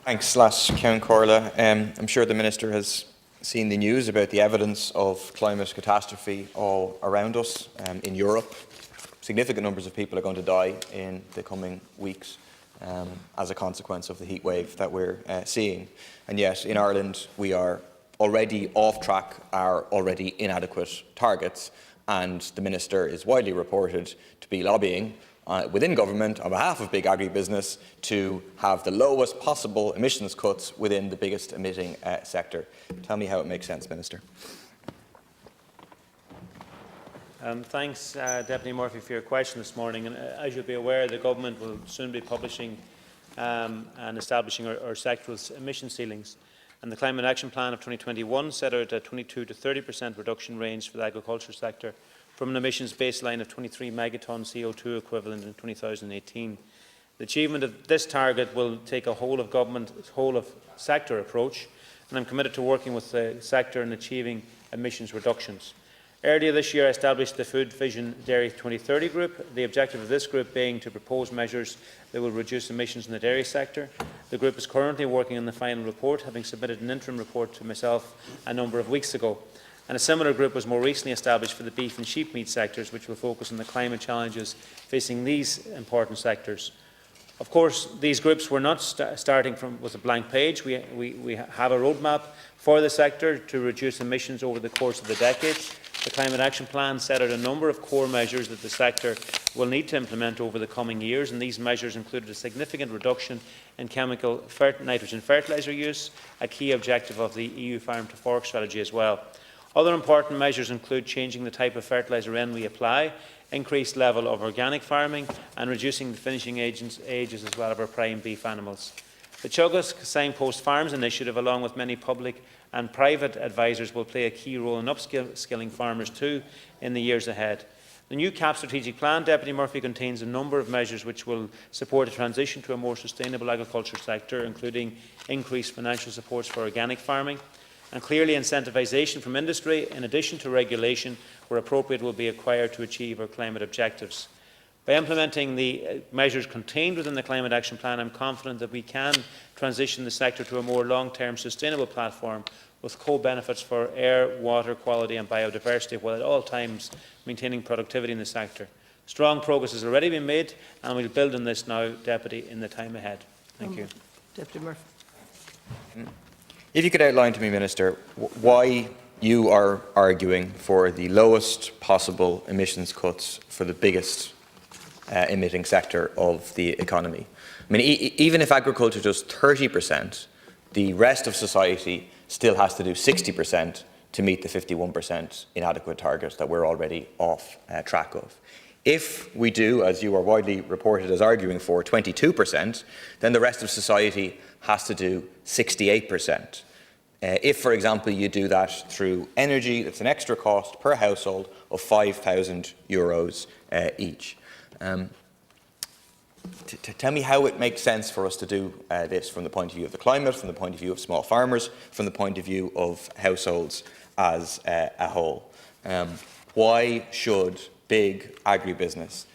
Thanks, Las Ceann Corla. I'm sure the Minister has seen the news about the evidence of climate catastrophe all around us in Europe. Significant numbers of people are going to die in the coming weeks as a consequence of the heat wave that we're seeing. And yet, in Ireland, we are already off track our already inadequate targets, and the Minister is widely reported to be lobbying within government on behalf of big agribusiness to have the lowest possible emissions cuts within the biggest emitting sector. Tell me how it makes sense, Minister. Thanks, Deputy Murphy, for your question this morning. And, as you'll be aware, the Government will soon be publishing and establishing our sectoral emission ceilings. And the Climate Action Plan of 2021 set out a 22 to 30% reduction range for the agriculture sector from an emissions baseline of 23 megatonne CO2 equivalent in 2018. The achievement of this target will take a whole of government, whole of sector approach, and I'm committed to working with the sector in achieving emissions reductions. Earlier this year, I established the Food Vision Dairy 2030 group, the objective of this group being to propose measures that will reduce emissions in the dairy sector. The group is currently working on the final report, having submitted an interim report to myself a number of weeks ago. And a similar group was more recently established for the beef and sheep meat sectors, which will focus on the climate challenges facing these important sectors. Of course, these groups were not starting with a blank page. We have a roadmap for the sector to reduce emissions over the course of the decade. The Climate Action Plan set out a number of core measures that the sector will need to implement over the coming years, and these measures included a significant reduction in chemical nitrogen fertiliser use, a key objective of the EU Farm to Fork strategy as well. Other important measures include changing the type of fertiliser N we apply, increased level of organic farming, and reducing the finishing ages as well of our prime beef animals. The Teagasc Signpost Farms initiative, along with many public and private advisors, will play a key role in upskilling farmers too in the years ahead. The new CAP strategic plan, Deputy Murphy, contains a number of measures which will support a transition to a more sustainable agriculture sector, including increased financial supports for organic farming, and clearly incentivisation from industry, in addition to regulation where appropriate, will be required to achieve our climate objectives. By implementing the measures contained within the Climate Action Plan, I am confident that we can transition the sector to a more long-term sustainable platform with co-benefits for air, water quality and biodiversity, while at all times maintaining productivity in the sector. Strong progress has already been made, and we will build on this now, Deputy, in the time ahead. Thank you. Deputy Murphy. If you could outline to me, Minister, why you are arguing for the lowest possible emissions cuts for the biggest emitting sector of the economy. I mean, even if agriculture does 30%, the rest of society still has to do 60% to meet the 51% inadequate target that we're already off track of. If we do, as you are widely reported as arguing for, 22%, then the rest of society has to do 68%. If, for example, you do that through energy, that's an extra cost per household of €5,000 each. Tell me how it makes sense for us to do this from the point of view of the climate, from the point of view of small farmers, from the point of view of households as a whole. Why should big agribusiness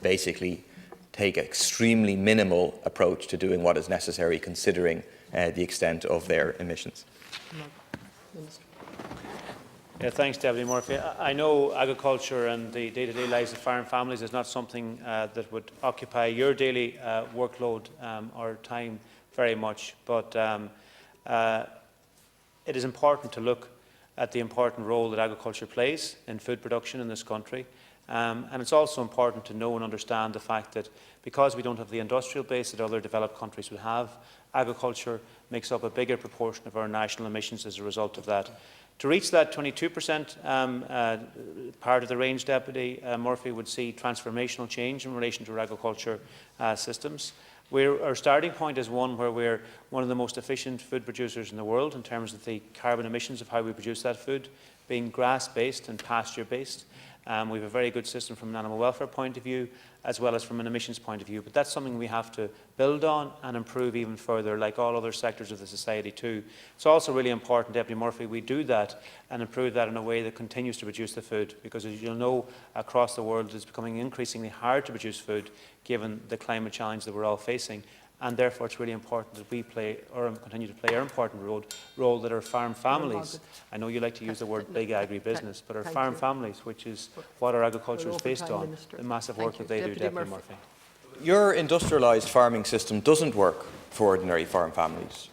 basically take an extremely minimal approach to doing what is necessary, considering the extent of their emissions? Yeah, thanks, Deputy Murphy. I know agriculture and the day-to-day lives of farm families is not something that would occupy your daily workload or time very much, but it is important to look at the important role that agriculture plays in food production in this country. And it's also important to know and understand the fact that because we don't have the industrial base that other developed countries would have, agriculture makes up a bigger proportion of our national emissions as a result of that. To reach that 22% part of the range, Deputy Murphy, would see transformational change in relation to our agriculture systems. Our starting point is one where we're one of the most efficient food producers in the world in terms of the carbon emissions of how we produce that food, being grass-based and pasture-based. We have a very good system from an animal welfare point of view, as well as from an emissions point of view. But that's something we have to build on and improve even further, like all other sectors of the society too. It's also really important, Deputy Murphy, we do that and improve that in a way that continues to produce the food, because as you'll know, across the world it's becoming increasingly hard to produce food given the climate challenge that we're all facing. and therefore it's really important that we play, or continue to play our important role that our farm families, I know you like to use the word big agribusiness, but our farm families, which is what our agriculture is based on, the massive work that they do, Deputy Murphy. Your industrialised farming system doesn't work for ordinary farm families.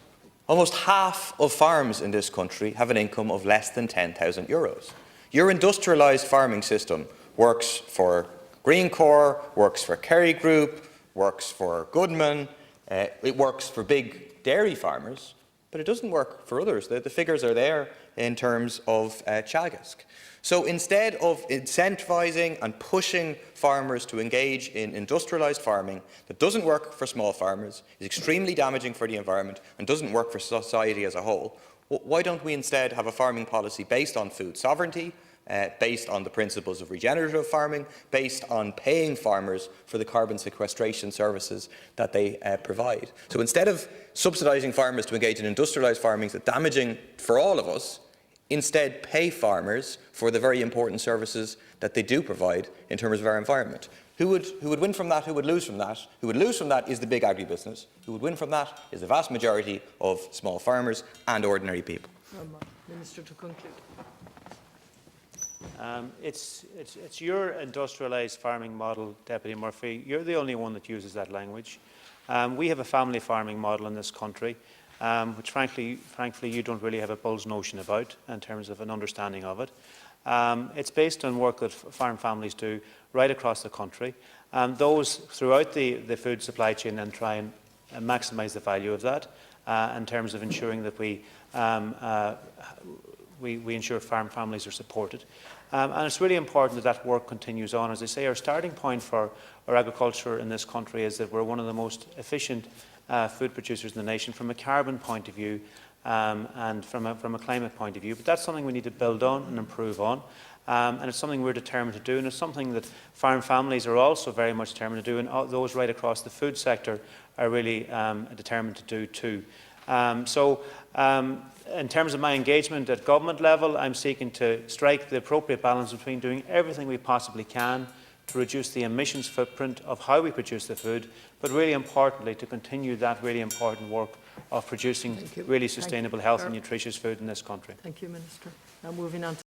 Almost half of farms in this country have an income of less than €10,000. Your industrialised farming system works for Greencore, works for Kerry Group, works for Goodman, it works for big dairy farmers, but it doesn't work for others. The figures are there in terms of Teagasc. So instead of incentivising and pushing farmers to engage in industrialised farming that doesn't work for small farmers, is extremely damaging for the environment and doesn't work for society as a whole, why don't we instead have a farming policy based on food sovereignty, based on the principles of regenerative farming, based on paying farmers for the carbon sequestration services that they provide. So instead of subsidising farmers to engage in industrialised farming that's damaging for all of us, instead pay farmers for the very important services that they do provide in terms of our environment. Who would win from that? Who would lose from that? Who would lose from that is the big agribusiness. Who would win from that is the vast majority of small farmers and ordinary people. Minister, to conclude. It's your industrialised farming model, Deputy Murphy. You're the only one that uses that language. We have a family farming model in this country, which frankly you don't really have a bull's notion about in terms of an understanding of it. It's based on work that farm families do right across the country. Those throughout the food supply chain then try and maximise the value of that in terms of ensuring that we ensure farm families are supported. And it's really important that that work continues on. As I say, our starting point for our agriculture in this country is that we're one of the most efficient food producers in the nation from a carbon point of view and from a climate point of view. But that's something we need to build on and improve on. And it's something we're determined to do, and it's something that farm families are also very much determined to do, and those right across the food sector are really determined to do too. In terms of my engagement at government level, I'm seeking to strike the appropriate balance between doing everything we possibly can to reduce the emissions footprint of how we produce the food, but really importantly to continue that really important work of producing really sustainable, healthy and nutritious food in this country. Thank you, Minister. Now moving on to